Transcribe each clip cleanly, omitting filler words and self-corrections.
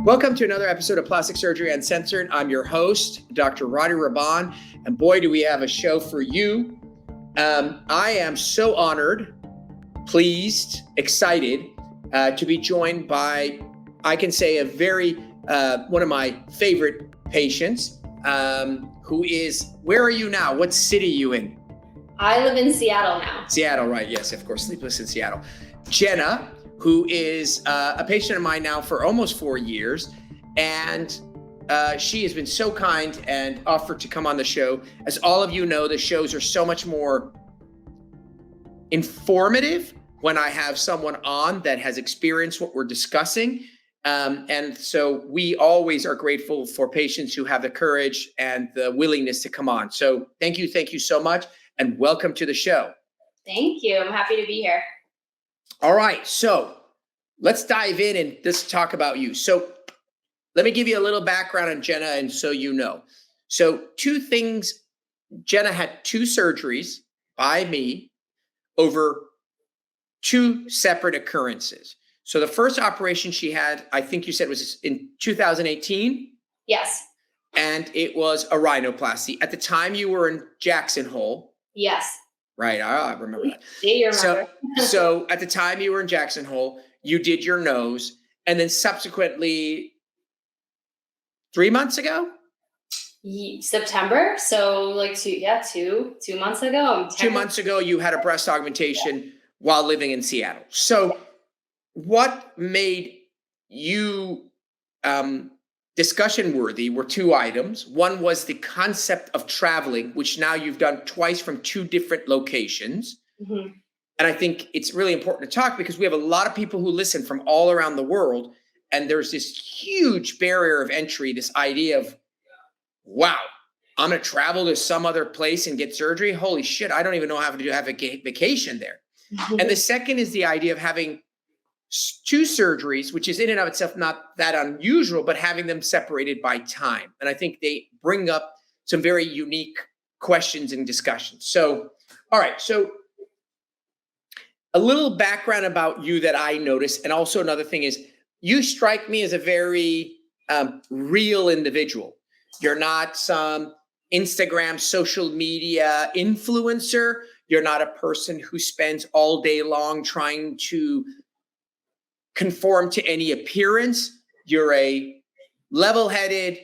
Welcome to another episode of Plastic Surgery Uncensored. I'm your host, Dr. Rady, and boy, do we have a show for you. I am so honored, pleased, excited to be joined by, I can say, a very, one of my favorite patients, who is, where are you now? What city are you in? I live in Seattle now. Seattle, right. Yes, of course, sleepless in Seattle. Jenna, who is a patient of mine now for almost 4 years. And she has been so kind and offered to come on the show. As all of you know, the shows are so much more informative when I have someone on that has experienced what we're discussing. And so we always are grateful for patients who have the courage and the willingness to come on. So thank you so much, and welcome to the show. Thank you. I'm happy to be here. All right, so let's dive in and just talk about you. So let me give you a little background on Jenna, and so you know. So 2 things, Jenna had 2 surgeries by me over 2 separate occurrences. So the first operation she had, I think you said, was in 2018? Yes. And it was a rhinoplasty. At the time you were in Jackson Hole. Yes. Right, I remember that. See, you remember. So at the time you were in Jackson Hole, you did your nose, and then subsequently 3 months ago? September. So like 2 months ago. 2 months ago, you had a breast augmentation while living in Seattle. So what made you discussion worthy were 2 items. One was the concept of traveling, which now you've done twice from 2 different locations. Mm-hmm. And I think it's really important to talk because we have a lot of people who listen from all around the world. And there's this huge barrier of entry, this idea of, wow, I'm going to travel to some other place and get surgery. Holy shit, I don't even know how to have a vacation there. Mm-hmm. And the second is the idea of having 2 surgeries, which is in and of itself not that unusual, but having them separated by time. And I think they bring up some very unique questions and discussions. So, all right. So a little background about you that I noticed. And also another thing is you strike me as a very real individual. You're not some Instagram social media influencer. You're not a person who spends all day long trying to conform to any appearance. You're a level-headed,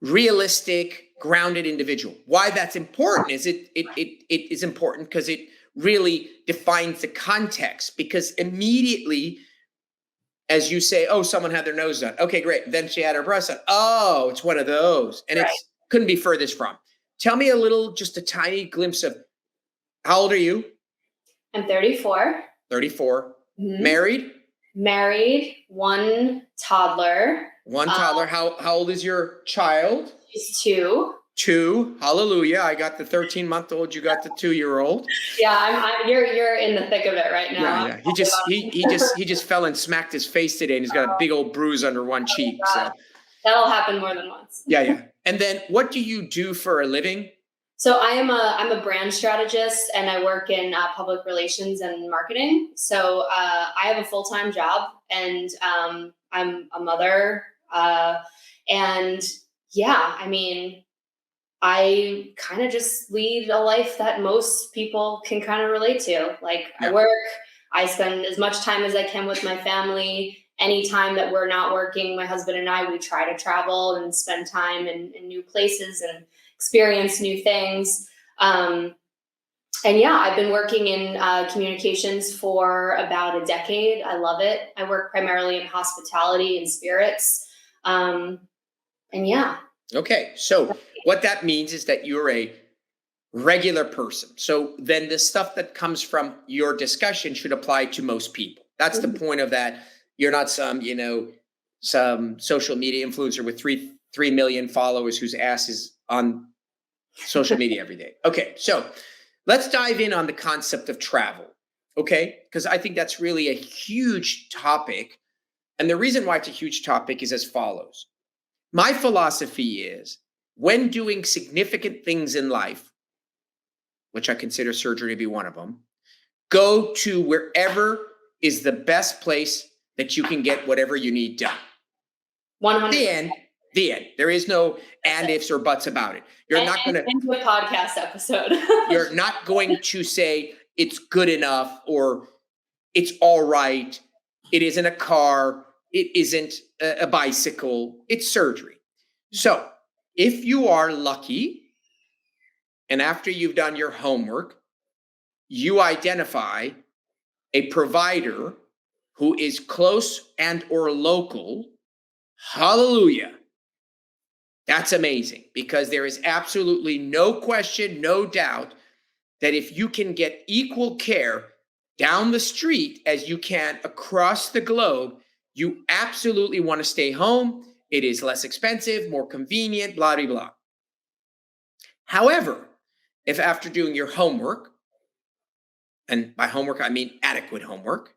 realistic, grounded individual. Why that's important is it is important because it really defines the context. Because immediately, as you say, oh, someone had their nose done. Okay, great. Then she had her breast done. Oh, it's one of those, and right. It couldn't be furthest from. Tell me a little, just a tiny glimpse of how old are you? I'm 34. 34. Mm-hmm. Married? Married. 1 toddler. 1 toddler. How old is your child? She's 2. 2. Hallelujah. I got the 13-month-old. You got the 2-year-old. Yeah, you're in the thick of it right now. Yeah. He just fell and smacked his face today, and he's got a big old bruise under one cheek. So that'll happen more than once. Yeah. And then what do you do for a living? So I'm a brand strategist, and I work in public relations and marketing. So I have a full-time job, and I'm a mother. And yeah, I mean, I kind of just lead a life that most people can kind of relate to. Like, yeah. I work, I spend as much time as I can with my family. Any time that we're not working, my husband and I, we try to travel and spend time in new places and experience new things. And yeah, I've been working in communications for about a decade. I love it. I work primarily in hospitality and spirits. And yeah. Okay. So what that means is that you're a regular person. So then the stuff that comes from your discussion should apply to most people. That's the point of that. You're not some social media influencer with 3 million followers whose ass is on social media every day. Okay. So let's dive in on the concept of travel. Okay. Because I think that's really a huge topic. And the reason why it's a huge topic is as follows. My philosophy is when doing significant things in life, which I consider surgery to be one of them, go to wherever is the best place that you can get whatever you need done. 100%. The end. There is no and ifs or buts about it. You're not going to into a podcast episode. You're not going to say it's good enough or it's all right. It isn't a car. It isn't a bicycle. It's surgery. So if you are lucky, and after you've done your homework, you identify a provider who is close and or local, hallelujah. That's amazing, because there is absolutely no question, no doubt that if you can get equal care down the street as you can across the globe, you absolutely want to stay home. It is less expensive, more convenient, blah, blah, blah. However, if after doing your homework, and by homework, I mean adequate homework,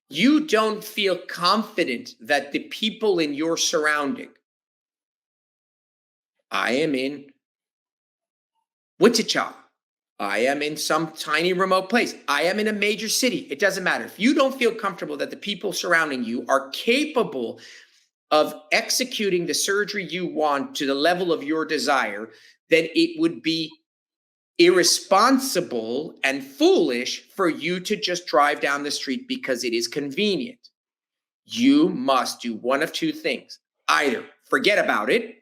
you don't feel confident that the people in your surrounding, I am in Wichita, I am in some tiny remote place, I am in a major city, it doesn't matter. If you don't feel comfortable that the people surrounding you are capable of executing the surgery you want to the level of your desire, then it would be irresponsible and foolish for you to just drive down the street because it is convenient. You must do one of two things. Either forget about it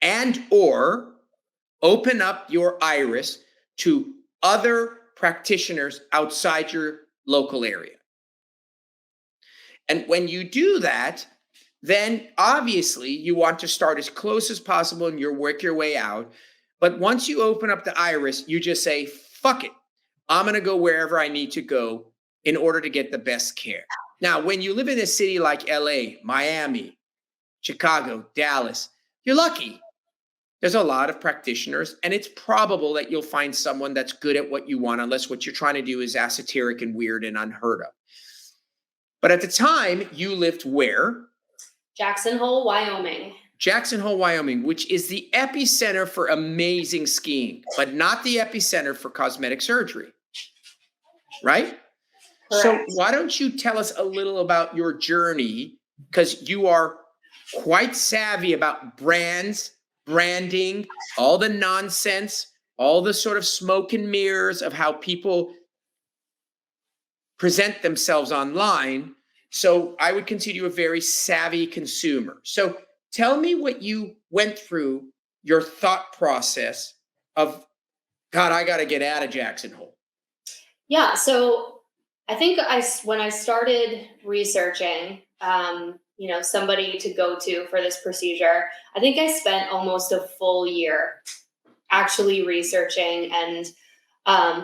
and or open up your iris to other practitioners outside your local area. And when you do that, then obviously you want to start as close as possible and you work your way out. But once you open up the iris, you just say, fuck it. I'm going to go wherever I need to go in order to get the best care. Now, when you live in a city like LA, Miami, Chicago, Dallas, you're lucky. There's a lot of practitioners, and it's probable that you'll find someone that's good at what you want, unless what you're trying to do is esoteric and weird and unheard of. But at the time, you lived where? Jackson Hole, Wyoming. Jackson Hole, Wyoming, which is the epicenter for amazing skiing, but not the epicenter for cosmetic surgery, right? Correct. So why don't you tell us a little about your journey, because you are quite savvy about brands, branding, all the nonsense, all the sort of smoke and mirrors of how people present themselves online. So I would consider you a very savvy consumer. So tell me what you went through, your thought process of, God, I got to get out of Jackson Hole. Yeah. So I think when I started researching, somebody to go to for this procedure, I think I spent almost a full year actually researching and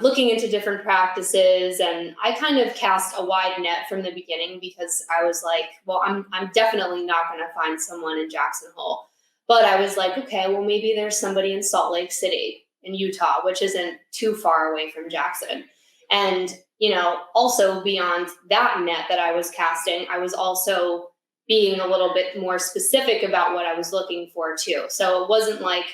looking into different practices. And I kind of cast a wide net from the beginning because I was like, well, I'm definitely not going to find someone in Jackson Hole. But I was like, okay, well, maybe there's somebody in Salt Lake City in Utah, which isn't too far away from Jackson. And, also beyond that net that I was casting, I was also being a little bit more specific about what I was looking for too. So it wasn't like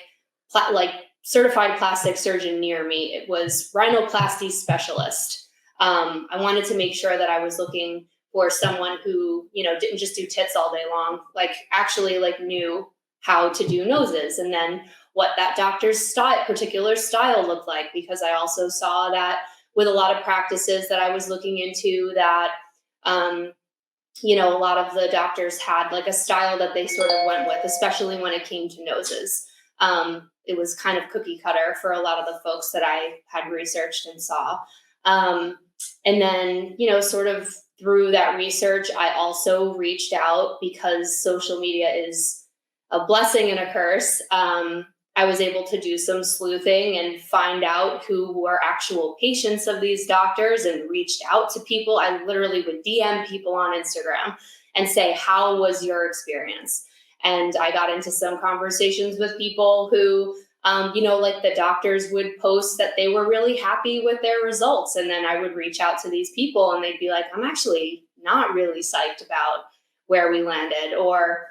certified plastic surgeon near me. It was rhinoplasty specialist. I wanted to make sure that I was looking for someone who, didn't just do tits all day long, actually knew how to do noses, and then what that doctor's particular style looked like, because I also saw that with a lot of practices that I was looking into that, a lot of the doctors had a style that they sort of went with, especially when it came to noses. It was kind of cookie cutter for a lot of the folks that I had researched and saw. And then, sort of through that research, I also reached out, because social media is a blessing and a curse. I was able to do some sleuthing and find out who were actual patients of these doctors and reached out to people. I literally would DM people on Instagram and say, how was your experience? And I got into some conversations with people who, the doctors would post that they were really happy with their results. And then I would reach out to these people and they'd be like, I'm actually not really psyched about where we landed. Or,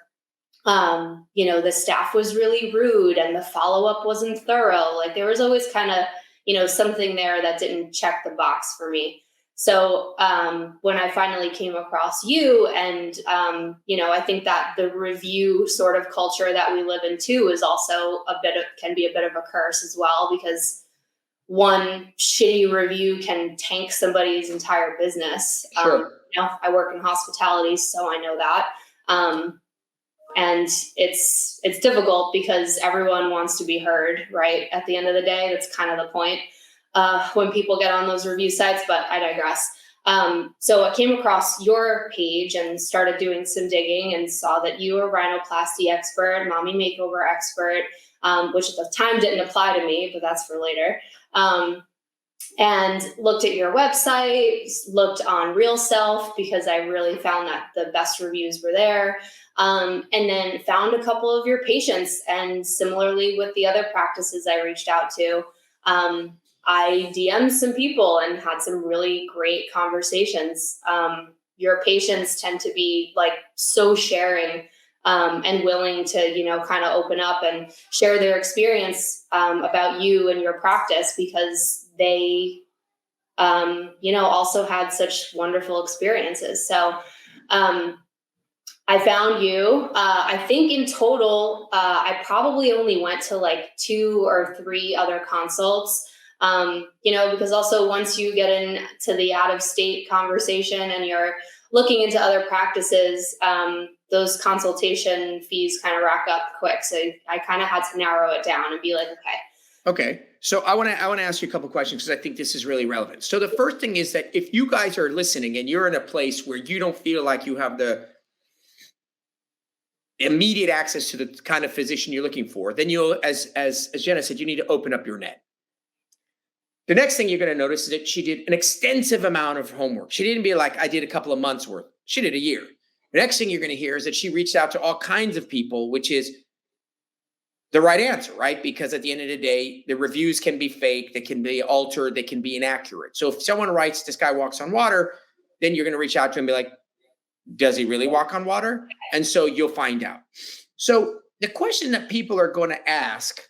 the staff was really rude and the follow-up wasn't thorough. There was always kind of, something there that didn't check the box for me. So when I finally came across you, and I think that the review sort of culture that we live in too is also can be a bit of a curse as well, because one shitty review can tank somebody's entire business. Sure. I work in hospitality, so I know that. And it's difficult because everyone wants to be heard, right? At the end of the day, that's kind of the point when people get on those review sites, but I digress. So I came across your page and started doing some digging and saw that you were a rhinoplasty expert, mommy makeover expert, which at the time didn't apply to me, but that's for later. And looked at your website, looked on Real Self, because I really found that the best reviews were there. And then found a couple of your patients, and similarly with the other practices I reached out to, I DM'd some people and had some really great conversations. Your patients tend to be like so sharing and willing to, kind of open up and share their experience about you and your practice, because they, also had such wonderful experiences. So I found you. I think in total, I probably only went to like 2 or 3 other consults. Because also once you get into the out of state conversation and you're looking into other practices, those consultation fees kind of rack up quick. So I kind of had to narrow it down and be like, Okay. So I want to ask you a couple questions, because I think this is really relevant. So the first thing is that if you guys are listening and you're in a place where you don't feel like you have the immediate access to the kind of physician you're looking for, then you'll, as Jenna said, you need to open up your net. The next thing you're going to notice is that she did an extensive amount of homework. She didn't be like, I did a couple of months worth. She did a year. The next thing you're going to hear is that she reached out to all kinds of people, which is the right answer, right? Because at the end of the day, the reviews can be fake, they can be altered, they can be inaccurate. So if someone writes, this guy walks on water, then you're going to reach out to him and be like, does he really walk on water? And so you'll find out. So the question that people are going to ask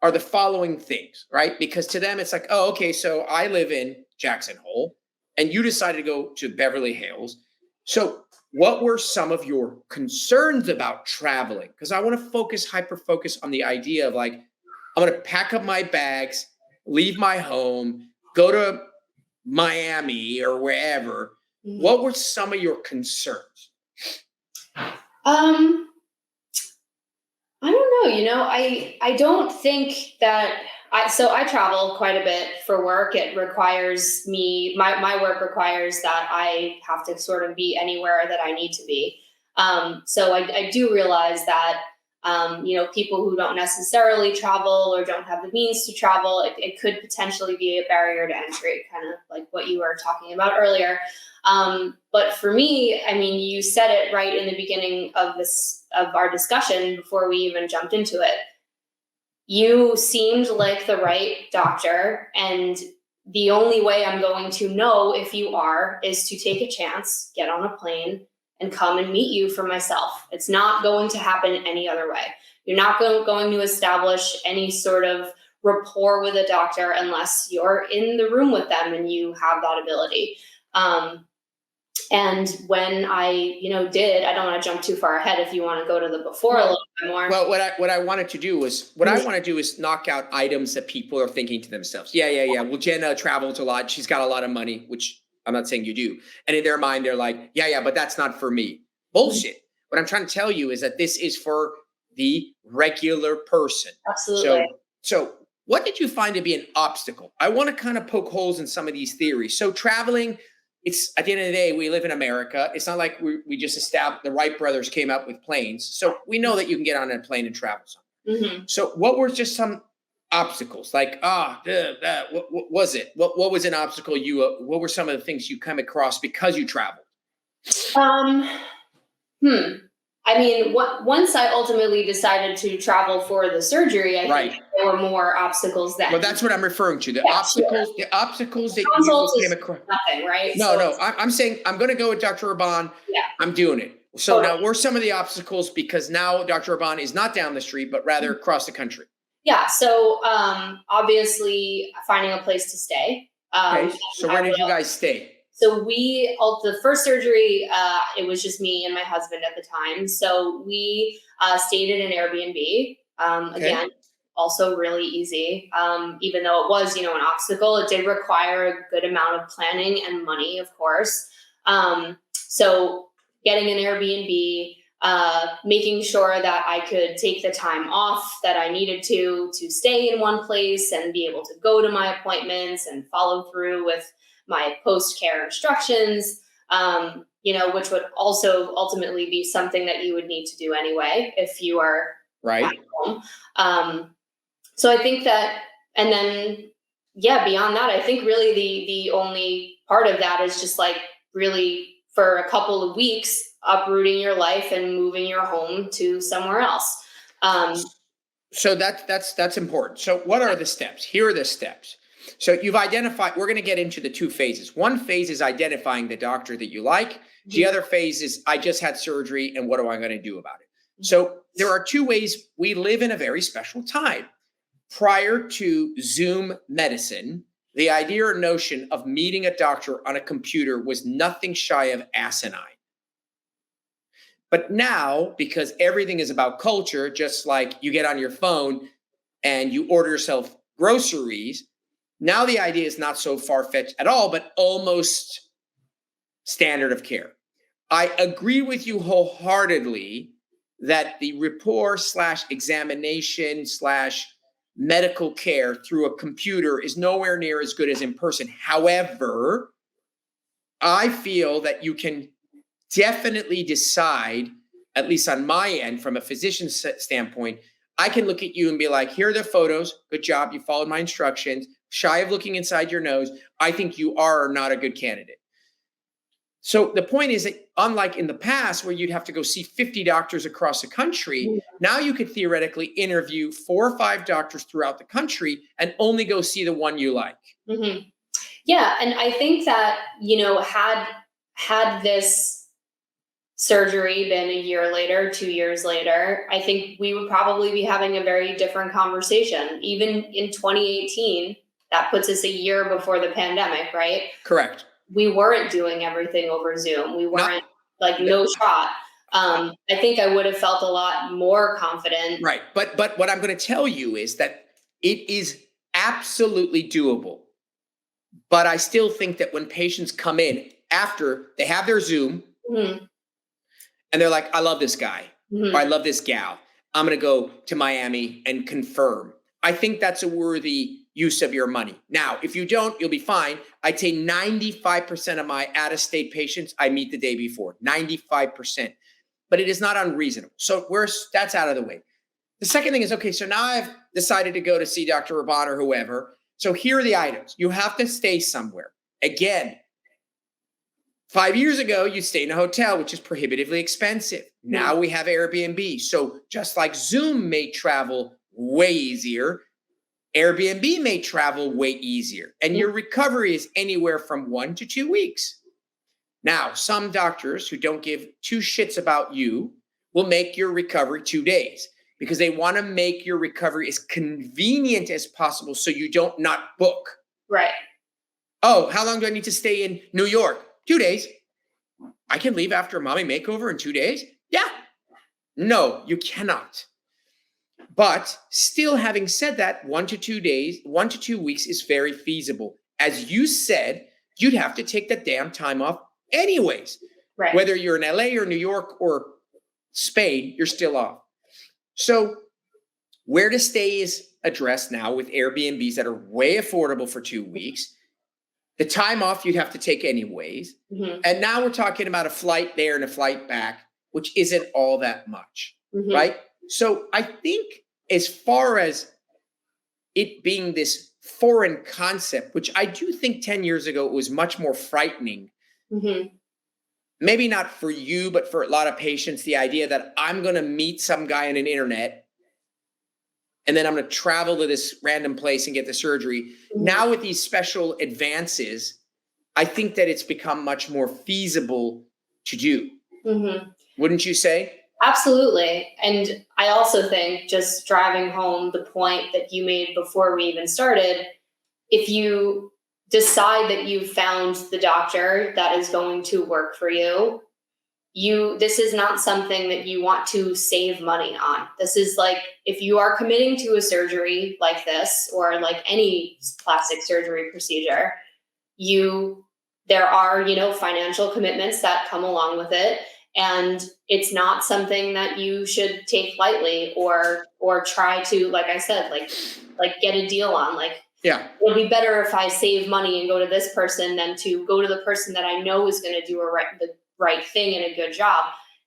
are the following things, right? Because to them, it's like, oh, okay, so I live in Jackson Hole and you decided to go to Beverly Hills. So what were some of your concerns about traveling? Because I want to hyper focus on the idea of like, I'm going to pack up my bags, leave my home, go to Miami or wherever. Mm-hmm. What were some of your concerns? I don't know. I don't think that I travel quite a bit for work. It requires me, my work requires that I have to sort of be anywhere that I need to be. So I do realize that, people who don't necessarily travel or don't have the means to travel, it could potentially be a barrier to entry, kind of like what you were talking about earlier. But for me, I mean, you said it right in the beginning of our discussion before we even jumped into it. You seemed like the right doctor, and the only way I'm going to know if you are is to take a chance, get on a plane, and come and meet you for myself. It's not going to happen any other way. You're not going to establish any sort of rapport with a doctor unless you're in the room with them and you have that ability. And when I, I don't want to jump too far ahead if you want to go to the before a little bit more. Well, what I wanted to do was, I want to do is knock out items that people are thinking to themselves. Yeah. Well, Jenna travels a lot. She's got a lot of money, which I'm not saying you do. And in their mind, they're like, yeah, but that's not for me. Bullshit. What I'm trying to tell you is that this is for the regular person. Absolutely. So what did you find to be an obstacle? I want to kind of poke holes in some of these theories. So traveling, it's at the end of the day, we live in America. It's not like we just established, the Wright brothers came up with planes. So we know that you can get on a plane and travel somewhere. Mm-hmm. So what were just some obstacles? Like, what was it? What was an obstacle what were some of the things you come across because you traveled? I mean, once I ultimately decided to travel for the surgery, I think there were more obstacles then. Well, that's what I'm referring to. The obstacles that you came across. Nothing, right? No. I'm saying I'm going to go with Dr. Urban. Yeah. I'm doing it. So now, were some of the obstacles because now Dr. Urban is not down the street, but rather across the country? Yeah. So obviously finding a place to stay. Okay. So where did you guys stay? So the first surgery, it was just me and my husband at the time. So we stayed in an Airbnb. Okay. Again, also really easy. Even though it was, an obstacle, it did require a good amount of planning and money, of course. So getting an Airbnb, making sure that I could take the time off that I needed to stay in one place and be able to go to my appointments and follow through with my post-care instructions, which would also ultimately be something that you would need to do anyway if you are Right. at home. So I think that, and then, beyond that, I think really the only part of that is just like really for a couple of weeks, uprooting your life and moving your home to somewhere else. So that's important. So what are the steps? Here are the steps. So you've identified, we're going to get into the two phases. One phase is identifying the doctor that you like. The other phase is I just had surgery and what am I going to do about it? So there are two ways. We live in a very special time. Prior to Zoom medicine, the idea or notion of meeting a doctor on a computer was nothing shy of asinine. But now, because everything is about culture, just like you get on your phone and you order yourself groceries, now the idea is not so far-fetched at all, but almost standard of care. I agree with you wholeheartedly that the rapport / examination / medical care through a computer is nowhere near as good as in person. However, I feel that you can definitely decide, at least on my end, from a physician's standpoint, I can look at you and be like, here are the photos. Good job. You followed my instructions. Shy of looking inside your nose. I think you are not a good candidate. So the point is that unlike in the past where you'd have to go see 50 doctors across the country, now you could theoretically interview 4 or 5 doctors throughout the country and only go see the one you like. Mm-hmm. Yeah. And I think that, had this surgery been a year later, 2 years later, I think we would probably be having a very different conversation. Even in 2018, that puts us a year before the pandemic, right? Correct. We weren't doing everything over Zoom. We weren't no shot. I think I would have felt a lot more confident. Right. But what I'm going to tell you is that it is absolutely doable. But I still think that when patients come in after they have their Zoom, Mm-hmm. and they're like, I love this guy, Mm-hmm. or I love this gal, I'm going to go to Miami and confirm. I think that's a worthy use of your money. Now, if you don't, you'll be fine. I'd say 95% of my out-of-state patients I meet the day before, 95%. But it is not unreasonable. So that's out of the way. The second thing is, okay, so now I've decided to go to see Dr. Raban or whoever. So here are the items. You have to stay somewhere. Again, 5 years ago, you stay in a hotel, which is prohibitively expensive. Now we have Airbnb. So just like Zoom may travel way easier, Airbnb may travel way easier. And your recovery is anywhere from 1 to 2 weeks. Now, some doctors who don't give 2 shits about you will make your recovery 2 days because they want to make your recovery as convenient as possible so you don't not book. Right. Oh, how long do I need to stay in New York? 2 days. I can leave after a mommy makeover in 2 days? Yeah. No, you cannot. But still, having said that, 1 to 2 days, 1 to 2 weeks is very feasible. As you said, you'd have to take that damn time off anyways. Right. Whether you're in LA or New York or Spain, you're still off. So where to stay is addressed now with Airbnbs that are way affordable for 2 weeks. The time off you'd have to take anyways. Mm-hmm. And now we're talking about a flight there and a flight back, which isn't all that much, right? So I think as far as it being this foreign concept, which I do think 10 years ago it was much more frightening, maybe not for you, but for a lot of patients, the idea that I'm going to meet some guy on an internet and then I'm going to travel to this random place and get the surgery. Now with these special advances, I think that it's become much more feasible to do. Wouldn't you say? Absolutely. And I also think, just driving home the point that you made before we even started, if you decide that you've found the doctor that is going to work for you, this is not something that you want to save money on. This is like, if you are committing to a surgery like this, or like any plastic surgery procedure, there are, financial commitments that come along with it. And it's not something that you should take lightly, or try to, like I said, like get a deal on. Like, Yeah. it'll be better if I save money and go to this person than to go to the person that I know is going to do the right thing and a good job.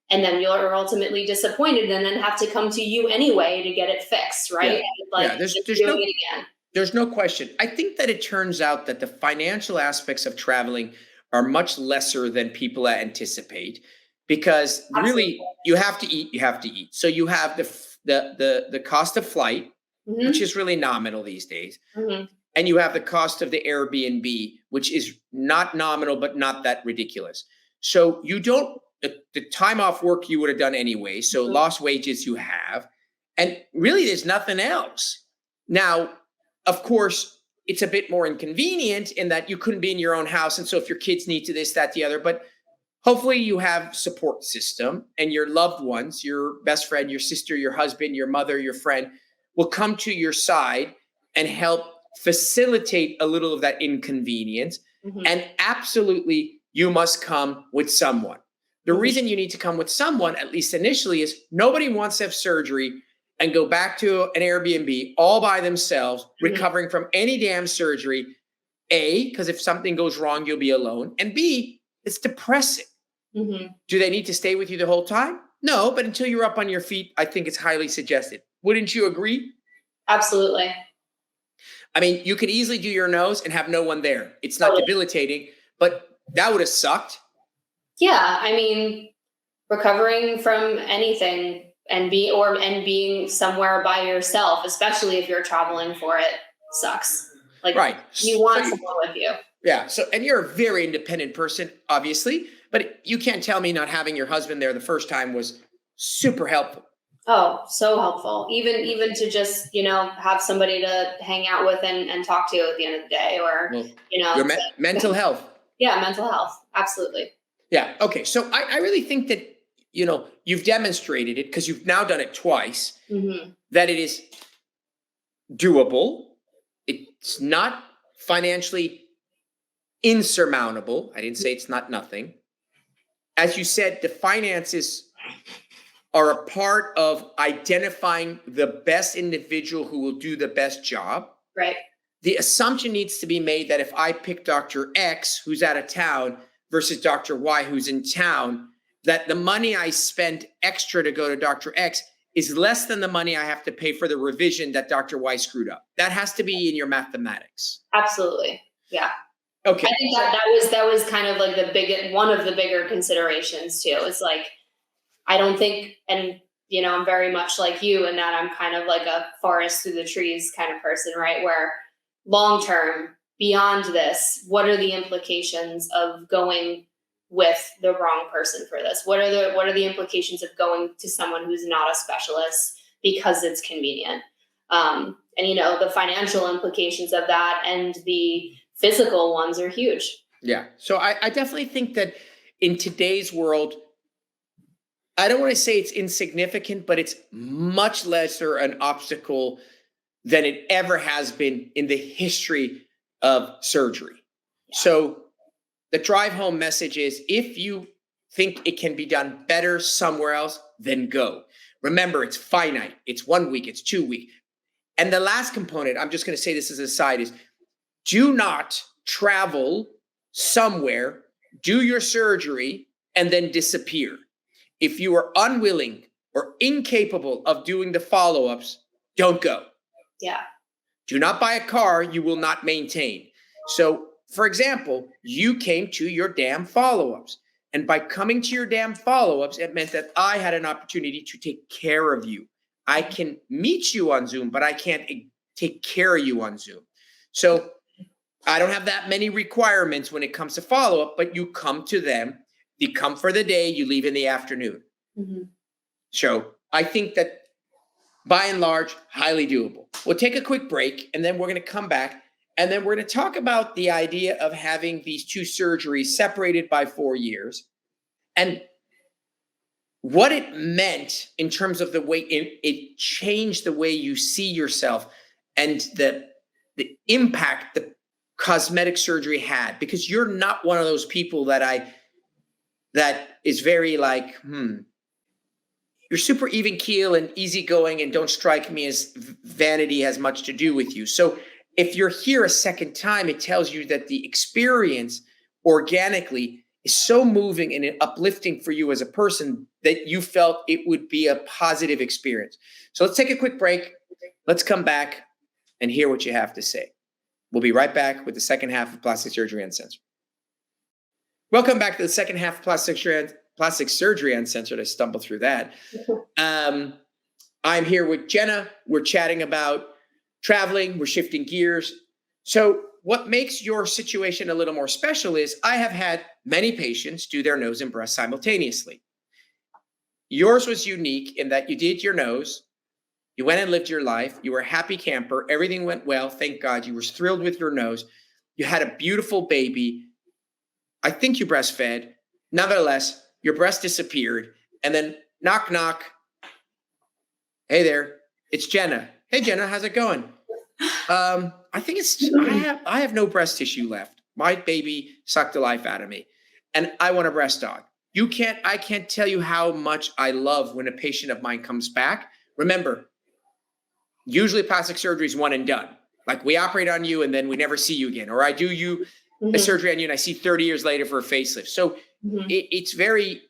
And then you're ultimately disappointed and then have to come to you anyway to get it fixed, right? Yeah. Like, Yeah, there's just doing it again. There's no question. I think that it turns out that the financial aspects of traveling are much lesser than people anticipate, because really Absolutely. you have to eat, you have to eat. So you have the cost of flight, Mhm. which is really nominal these days. Mhm. And you have the cost of the Airbnb, which is not nominal, but not that ridiculous. So you don't, the time off work you would have done anyway. So Mhm. lost wages you have. And really, there's nothing else. Now, of course, it's a bit more inconvenient in that you couldn't be in your own house. And so if your kids need to this, that, the other, but hopefully you have support system, and your loved ones, your best friend, your sister, your husband, your mother, your friend will come to your side and help facilitate a little of that inconvenience. Mhm. And absolutely, you must come with someone. The Mhm. reason you need to come with someone, at least initially, is nobody wants to have surgery and go back to an Airbnb all by themselves, recovering from any damn surgery. A, because if something goes wrong, you'll be alone. And B, it's depressing. Mhm. Do they need to stay with you the whole time? No, but until you're up on your feet, I think it's highly suggested. Wouldn't you agree? Absolutely. I mean, you could easily do your nose and have no one there. It's not Oh, yeah. debilitating, but that would have sucked. Yeah, I mean, recovering from anything and being somewhere by yourself, especially if you're traveling for it, sucks. Like, Right. you So want someone with you. yeah. So, and you're a very independent person, obviously, but you can't tell me not having your husband there the first time was super helpful. Oh, so helpful. Even to just, have somebody to hang out with and talk to at the end of the day, or, Well, your to, mental health. yeah, mental health. Absolutely. Yeah. Okay. So I really think that, you've demonstrated it, because you've now done it twice, Hmm. that it is doable. It's not financially insurmountable. I didn't say it's not nothing. As you said, the finances are a part of identifying the best individual who will do the best job. Right. The assumption needs to be made that if I pick Dr. X, who's out of town, versus Dr. Y, who's in town, that the money I spent extra to go to Dr. X is less than the money I have to pay for the revision that Dr. Y screwed up. That has to be in your mathematics. Absolutely. Yeah. Okay. I think that was kind of like one of the bigger considerations too. It's like, I don't think, and I'm very much like you in that I'm kind of like a forest through the trees kind of person, right? Where long term, beyond this, what are the implications of going with the wrong person for this? What are the implications of going to someone who's not a specialist because it's convenient? And the financial implications of that and the physical ones are huge. Yeah. So I definitely think that in today's world, I don't want to say it's insignificant, but it's much lesser an obstacle than it ever has been in the history of surgery. So the drive home message is, if you think it can be done better somewhere else, then go. Remember, it's finite. It's 1 week, it's 2 weeks. And the last component, I'm just going to say this as a side, is do not travel somewhere, do your surgery, and then disappear. If you are unwilling or incapable of doing the follow ups, don't go. Yeah. Do not buy a car you will not maintain. So, for example, you came to your damn follow ups. And by coming to your damn follow ups, it meant that I had an opportunity to take care of you. I can meet you on Zoom, but I can't take care of you on Zoom. So, I don't have that many requirements when it comes to follow up, but you come to them. You come for the day, you leave in the afternoon. Mm-hmm. So I think that by and large, highly doable. We'll take a quick break, and then we're going to come back And then we're going to talk about the idea of having these two surgeries separated by 4 years and what it meant in terms of the way it changed the way you see yourself and the impact the cosmetic surgery had, because you're not one of those people that is very like, you're super even keel and easygoing and don't strike me as vanity has much to do with you. So if you're here a second time, it tells you that the experience organically is so moving and uplifting for you as a person that you felt it would be a positive experience. So let's take a quick break. Let's come back and hear what you have to say. We'll be right back with the second half of Plastic Surgery Uncensored. Welcome back to the second half of Plastic Surgery Uncensored. I stumbled through that. I'm here with Jenna. We're chatting about traveling. We're shifting gears. So what makes your situation a little more special is I have had many patients do their nose and breast simultaneously. Yours was unique in that you did your nose, you went and lived your life, you were a happy camper, everything went well, thank God, you were thrilled with your nose, you had a beautiful baby, I think you breastfed, nevertheless, your breast disappeared, and then knock, knock, hey there, it's Jenna. Hey Jenna, how's it going? I think I have no breast tissue left. My baby sucked the life out of me and I want a breast dog. I can't tell you how much I love when a patient of mine comes back. Remember, usually plastic surgery is one and done. Like we operate on you and then we never see you again. Or I do you a surgery on you and I see 30 years later for a facelift. So it's very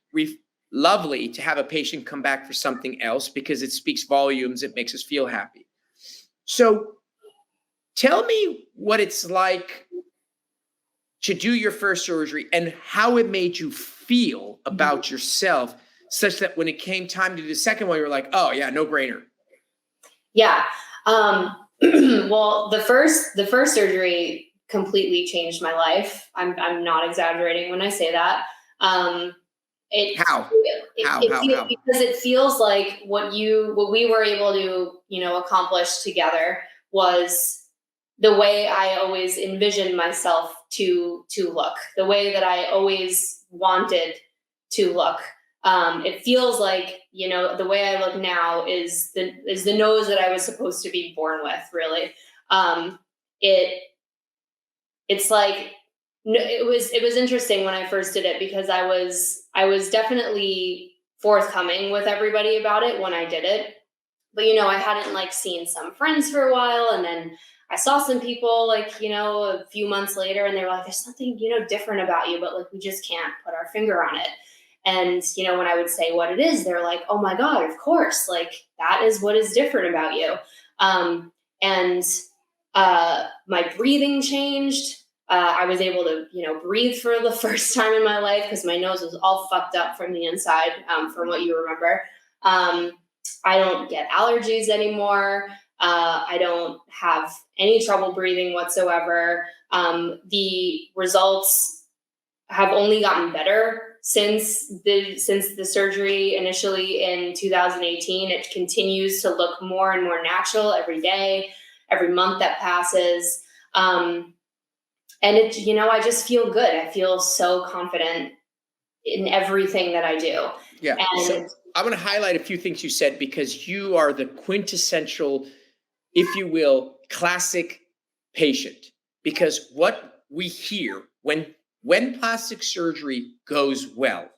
lovely to have a patient come back for something else because it speaks volumes. It makes us feel happy. So tell me what it's like to do your first surgery and how it made you feel about yourself, such that when it came time to do the second one, you were like, oh yeah, no brainer. Yeah. Well, the first surgery completely changed my life. I'm not exaggerating when I say that. How? Because it feels like what we were able to, accomplish together was the way I always envisioned myself to look, the way that I always wanted to look. It feels like, the way I look now is the nose that I was supposed to be born with, really. It's like, it was interesting when I first did it because I was definitely forthcoming with everybody about it when I did it. But, I hadn't seen some friends for a while. And then I saw some people a few months later and they were like, there's something, different about you, but we just can't put our finger on it. And, when I would say what it is, they're like, oh my God, of course, that is what is different about you. My breathing changed. I was able to, breathe for the first time in my life because my nose was all fucked up from the inside, from what you remember. I don't get allergies anymore. I don't have any trouble breathing whatsoever. The results have only gotten better since the surgery initially in 2018. It continues to look more and more natural every day, every month that passes. And it, I just feel good. I feel so confident in everything that I do. Yeah. So I want to highlight a few things you said because you are the quintessential, if you will, classic patient. Because what we hear when plastic surgery goes well,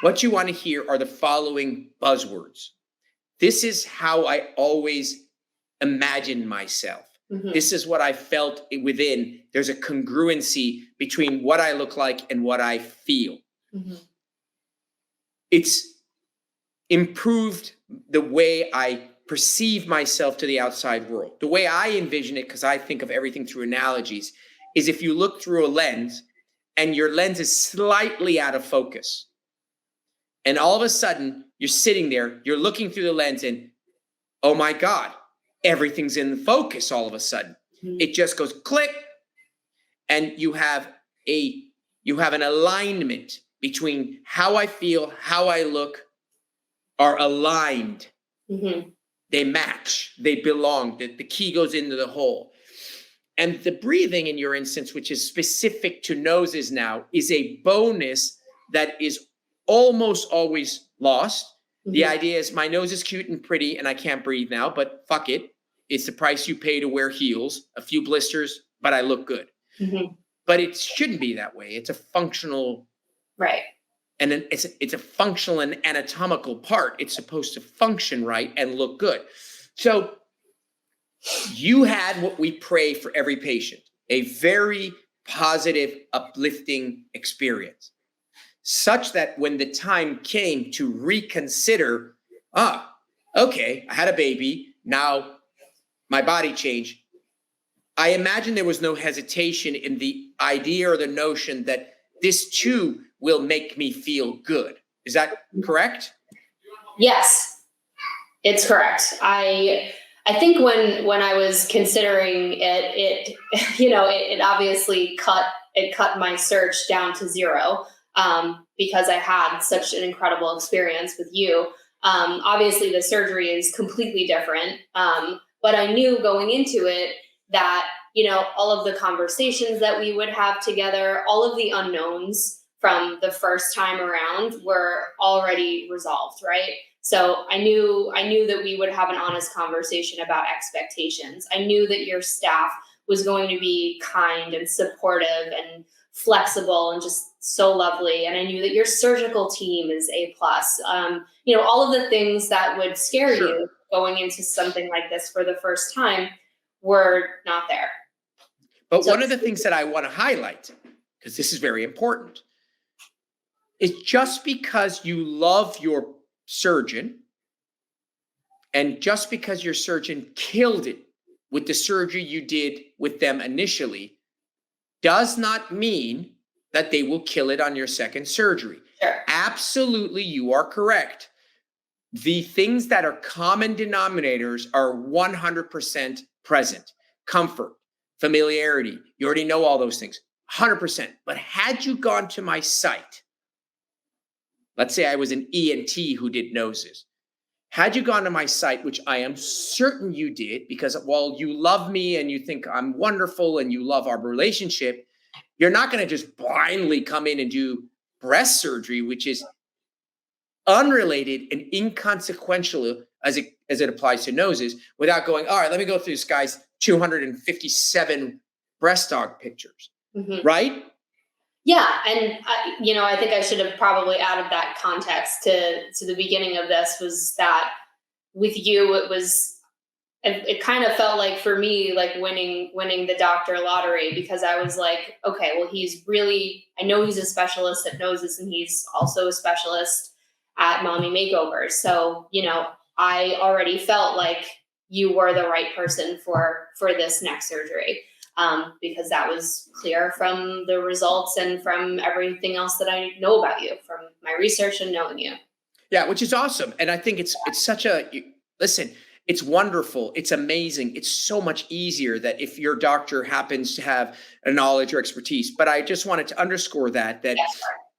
what you want to hear are the following buzzwords. This is how I always imagined myself. This is what I felt within. There's a congruency between what I look like and what I feel. It's improved the way I perceive myself to the outside world. The way I envision it, because I think of everything through analogies, is if you look through a lens and your lens is slightly out of focus, and all of a sudden you're sitting there, you're looking through the lens and, oh my God, everything's in focus all of a sudden. It just goes click, and you have an alignment between how I feel, how I look are aligned. They match, they belong. The key goes into the hole. And the breathing in your instance, which is specific to noses now, is a bonus that is almost always lost. The idea is my nose is cute and pretty and I can't breathe now, but fuck it. It's the price you pay to wear heels, a few blisters, but I look good. But it shouldn't be that way. It's a functional, Right. and it's a functional and anatomical part. It's supposed to function right and look good. So you had what we pray for every patient, a very positive, uplifting experience, such that when the time came to reconsider, okay, I had a baby, now my body changed. I imagine there was no hesitation in the idea or the notion that this too will make me feel good. Is that correct? Yes, it's correct. I think when I was considering it it obviously cut my search down to zero, because I had such an incredible experience with you. Obviously the surgery is completely different. But I knew going into it that, all of the conversations that we would have together, all of the unknowns from the first time around were already resolved, right? So I knew that we would have an honest conversation about expectations. I knew that your staff was going to be kind and supportive and flexible and just so lovely. And I knew that your surgical team is A+. All of the things that would scare you going into something like this for the first time were not there. But one of the things that I want to highlight, because this is very important, is just because you love your surgeon and just because your surgeon killed it with the surgery you did with them initially does not mean that they will kill it on your second surgery. Sure. Absolutely, you are correct. The things that are common denominators are 100% present. Comfort, familiarity, you already know all those things, 100%. But had you gone to my site, let's say I was an ENT who did noses, had you gone to my site, which I am certain you did, because while you love me and you think I'm wonderful and you love our relationship, you're not going to just blindly come in and do breast surgery, which is unrelated and inconsequential as it applies to noses, without going, all right, let me go through this guy's 257 breast dog pictures, right? Yeah, and I think I should have probably added that context to the beginning of this, was that with you, it kind of felt like for me, like winning the doctor lottery, because I was like, okay, well, I know he's a specialist at noses and he's also a specialist at mommy makeovers. So, I already felt like you were the right person for this next surgery. Because that was clear from the results and from everything else that I know about you, from my research and knowing you. Yeah, which is awesome. And I think it's such listen, it's wonderful. It's amazing. It's so much easier that if your doctor happens to have a knowledge or expertise. But I just wanted to underscore that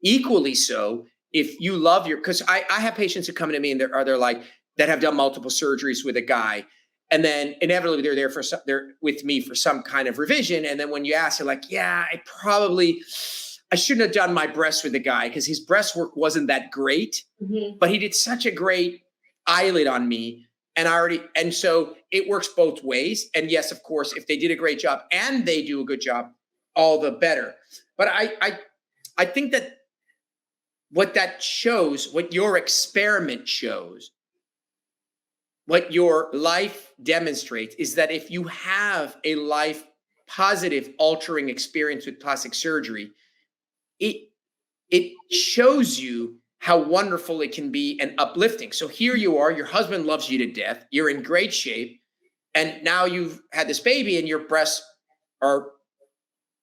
equally so, if you love because I have patients who come to me and they're like, that have done multiple surgeries with a guy. And then inevitably they're with me for some kind of revision. And then when you ask, they're like, yeah, I shouldn't have done my breast with the guy because his breast work wasn't that great, but he did such a great eyelid on me. And so it works both ways. And yes, of course, if they did a great job and they do a good job, all the better. But I think that what that shows, what your experiment shows, what your life demonstrates, is that if you have a life positive altering experience with plastic surgery, it shows you how wonderful it can be and uplifting. So here you are, your husband loves you to death, you're in great shape, and now you've had this baby and your breasts are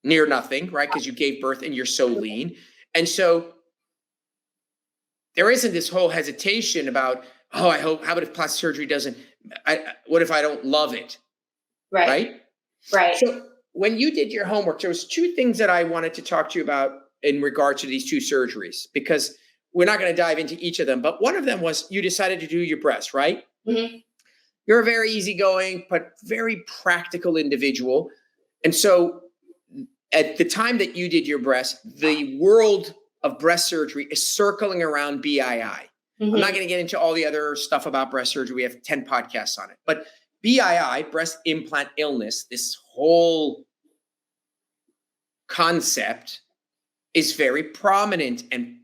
near nothing, right? Because you gave birth and you're so lean. And so there isn't this whole hesitation about, how about if plastic surgery what if I don't love it? Right. So when you did your homework, there was two things that I wanted to talk to you about in regard to these two surgeries, because we're not going to dive into each of them. But one of them was you decided to do your breast, right? You're a very easygoing, but very practical individual. And so at the time that you did your breast, the world of breast surgery is circling around BII. I'm not going to get into all the other stuff about breast surgery. We have 10 podcasts on it. But BII, breast implant illness, this whole concept is very prominent and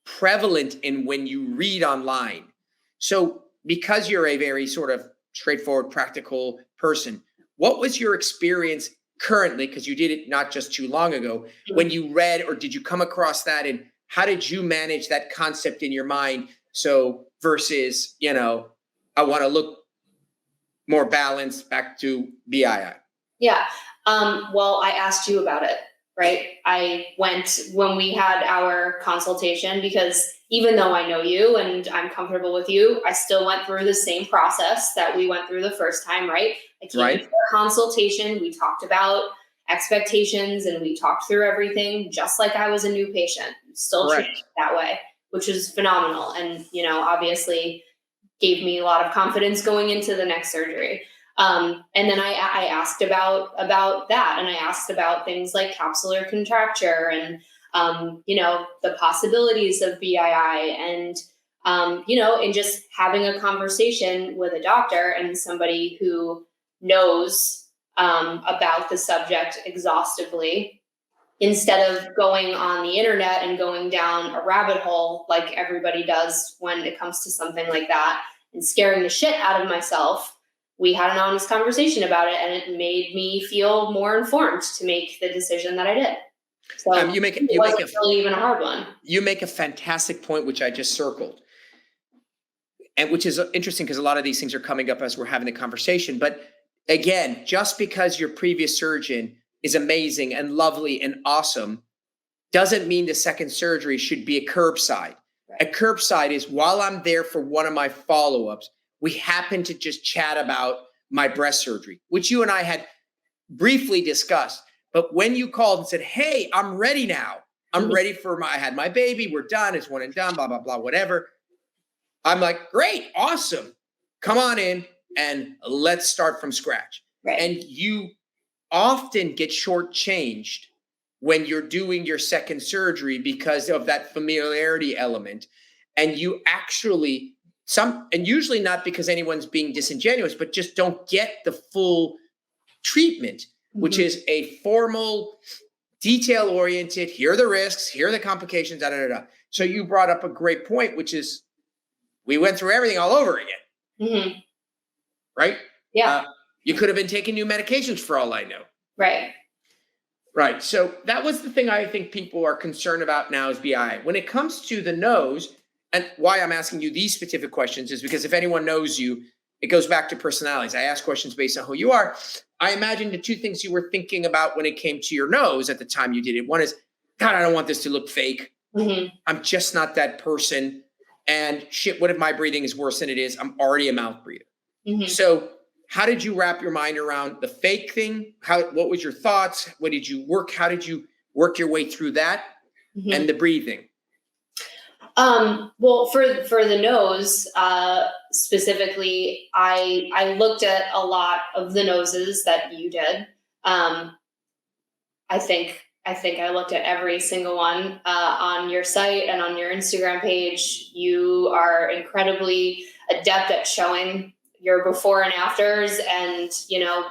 prevalent in when you read online. So because you're a very sort of straightforward, practical person, what was your experience currently, because you did it not just too long ago, when you read, or did you come across that, and how did you manage that concept in your mind? So versus, I want to look more balanced, back to BII. Yeah. Well, I asked you about it, right? I went when we had our consultation, because even though I know you and I'm comfortable with you, I still went through the same process that we went through the first time, right? I came Right. to a consultation, we talked about expectations and we talked through everything just like I was a new patient. Still treated that way, which is phenomenal. And, obviously gave me a lot of confidence going into the next surgery. And then I asked about that, and I asked about things like capsular contracture and, the possibilities of BII, and, and just having a conversation with a doctor and somebody who knows about the subject exhaustively, instead of going on the internet and going down a rabbit hole like everybody does when it comes to something like that and scaring the shit out of myself. We had an honest conversation about it, and it made me feel more informed to make the decision that I did. So it wasn't really even a hard one. You make a fantastic point, which I just circled, and which is interesting because a lot of these things are coming up as we're having the conversation. But again, just because your previous surgeon is amazing and lovely and awesome doesn't mean the second surgery should be a curbside. Right. A curbside is, while I'm there for one of my follow-ups, we happen to just chat about my breast surgery, which you and I had briefly discussed. But when you called and said, hey, I'm ready now. I'm ready for I had my baby. We're done. It's one and done, blah, blah, blah, whatever. I'm like, great, awesome. Come on in and let's start from scratch. Right. And you often get shortchanged when you're doing your second surgery because of that familiarity element. And you actually, and usually not because anyone's being disingenuous, but just don't get the full treatment, which is a formal, detail-oriented, here are the risks, here are the complications, da, da, da, da. So you brought up a great point, which is we went through everything all over again. Right? Yeah. You could have been taking new medications for all I know. Right. Right. So that was the thing I think people are concerned about now is BI. When it comes to the nose, and why I'm asking you these specific questions is because if anyone knows you, it goes back to personalities. I ask questions based on who you are. I imagine the two things you were thinking about when it came to your nose at the time you did it. One is, God, I don't want this to look fake. I'm just not that person. And shit, what if my breathing is worse than it is? I'm already a mouth breather. So how did you wrap your mind around the fake thing? What was your thoughts? What did you work? How did you work your way through that and the breathing? Well, for the nose, specifically, I looked at a lot of the noses that you did. I think I looked at every single one, on your site and on your Instagram page. You are incredibly adept at showing your before and afters, and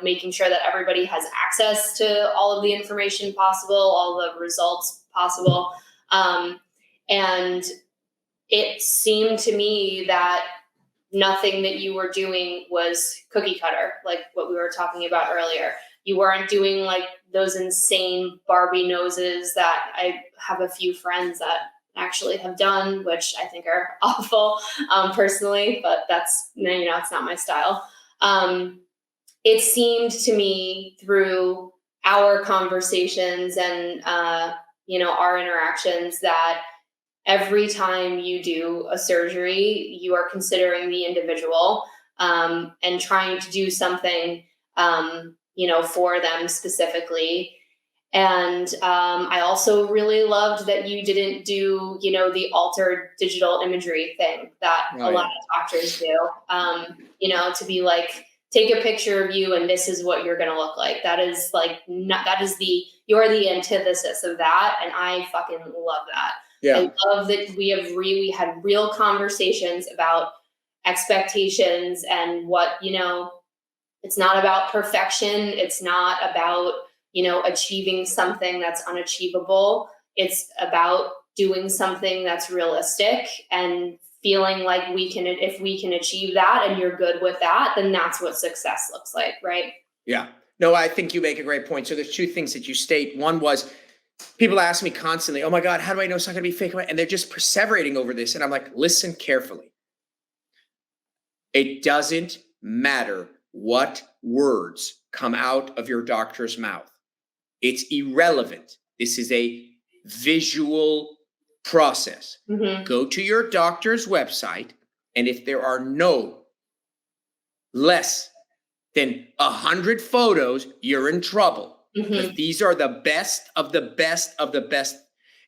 making sure that everybody has access to all of the information possible, all the results possible. And it seemed to me that nothing that you were doing was cookie cutter, like what we were talking about earlier. You weren't doing like those insane Barbie noses that I have a few friends that actually have done, which I think are awful, personally, but that's, it's not my style. It seemed to me through our conversations and, our interactions that every time you do a surgery, you are considering the individual, and trying to do something, for them specifically. And I also really loved that you didn't do, the altered digital imagery thing that a lot of doctors do, to be like take a picture of you and this is what you're going to look like. That is like, you're the antithesis of that. And I fucking love that. Yeah. I love that we had real conversations about expectations and what, it's not about perfection. It's not about, achieving something that's unachievable. It's about doing something that's realistic and feeling like if we can achieve that and you're good with that, then that's what success looks like, right? Yeah. No, I think you make a great point. So there's two things that you state. One was people ask me constantly, oh my God, how do I know it's not going to be fake? And they're just perseverating over this. And I'm like, listen carefully. It doesn't matter what words come out of your doctor's mouth. It's irrelevant. This is a visual process. Mm-hmm. Go to your doctor's website, and if there are no less than 100 photos, you're in trouble. Mm-hmm. Because these are the best of the best of the best.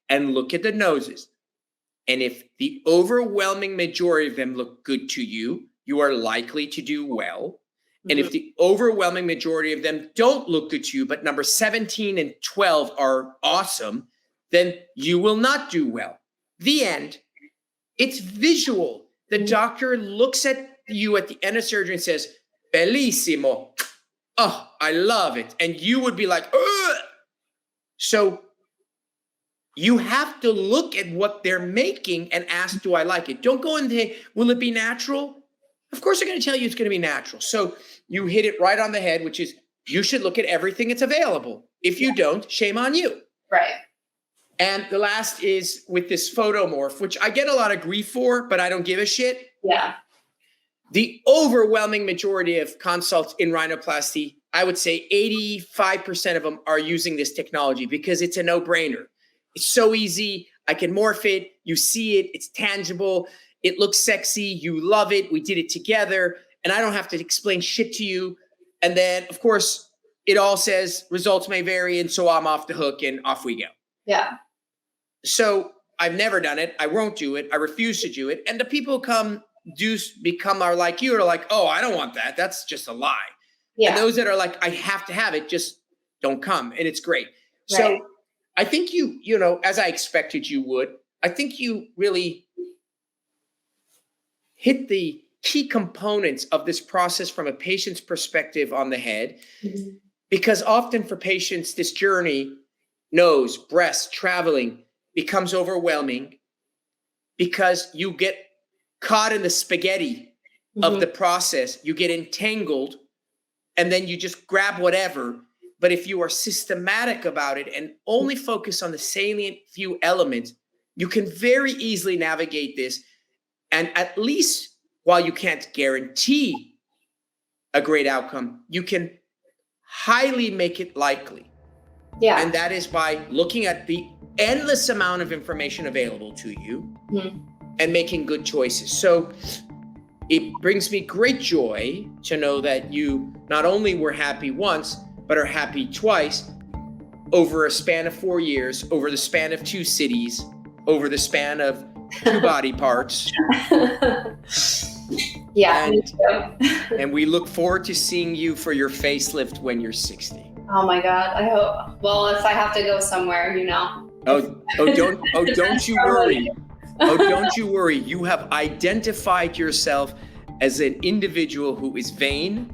And look at the noses. And if the overwhelming majority of them look good to you, you are likely to do well. And if the overwhelming majority of them don't look good to you, but number 17 and 12 are awesome, then you will not do well. The end. It's visual. The doctor looks at you at the end of surgery and says, bellissimo. Oh, I love it. And you would be like, ugh. So you have to look at what they're making and ask, do I like it? Don't go and say, will it be natural? Of course, they're going to tell you it's going to be natural. So you hit it right on the head, which is you should look at everything that's available. If you don't, shame on you. Right. And the last is with this photomorph, which I get a lot of grief for, but I don't give a shit. Yeah. The overwhelming majority of consults in rhinoplasty, I would say 85% of them are using this technology because it's a no-brainer. It's so easy. I can morph it. You see it. It's tangible. It looks sexy. You love it. We did it together. And I don't have to explain shit to you. And then, of course, it all says results may vary. And so I'm off the hook and off we go. Yeah. So I've never done it. I won't do it. I refuse to do it. And the people are like you are like, oh, I don't want that. That's just a lie. Yeah. And those that are like, I have to have it, just don't come. And it's great. Right. So I think you as I expected you would, I think you really hit the key components of this process from a patient's perspective on the head. Mm-hmm. Because often for patients, this journey, nose, breast, traveling becomes overwhelming because you get caught in the spaghetti of the process. You get entangled and then you just grab whatever. But if you are systematic about it and only focus on the salient few elements, you can very easily navigate this. And at least while you can't guarantee a great outcome, you can highly make it likely. Yeah. And that is by looking at the endless amount of information available to you and making good choices. So it brings me great joy to know that you not only were happy once, but are happy twice over a span of 4 years, over the span of 2 cities, over the span of 2 body parts. Yeah, me too. And we look forward to seeing you for your facelift when you're 60. Oh my God, I hope. Well, if I have to go somewhere, don't you worry. Oh, don't you worry. You have identified yourself as an individual who is vain,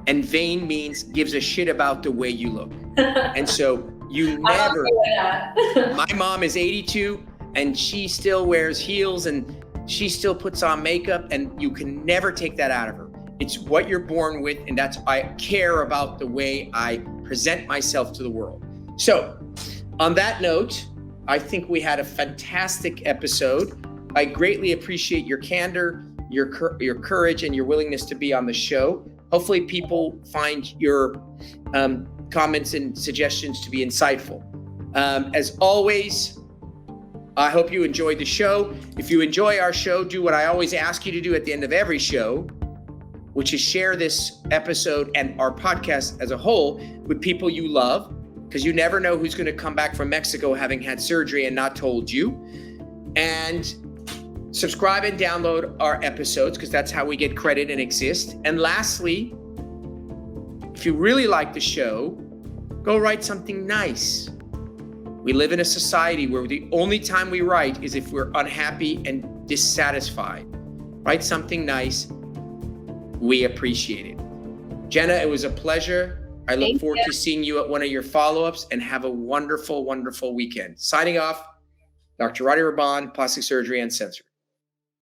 and vain means gives a shit about the way you look. And so you never. My mom is 82 and she still wears heels and she still puts on makeup, and you can never take that out of her. It's what you're born with, and that's I care about the way I present myself to the world. So on that note, I think we had a fantastic episode. I greatly appreciate your candor, your courage, and your willingness to be on the show. Hopefully people find your comments and suggestions to be insightful. As always, I hope you enjoyed the show. If you enjoy our show, do what I always ask you to do at the end of every show, which is share this episode and our podcast as a whole with people you love, because you never know who's going to come back from Mexico having had surgery and not told you. And subscribe and download our episodes, because that's how we get credit and exist. And lastly, If you really like the show, go write something nice. We live in a society where the only time we write is if we're unhappy and dissatisfied. Write something nice. We appreciate it. Jenna, it was a pleasure. I look forward to seeing you at one of your follow-ups, and have a wonderful, wonderful weekend. Signing off, Dr. Rady Raban, Plastic Surgery Uncensored.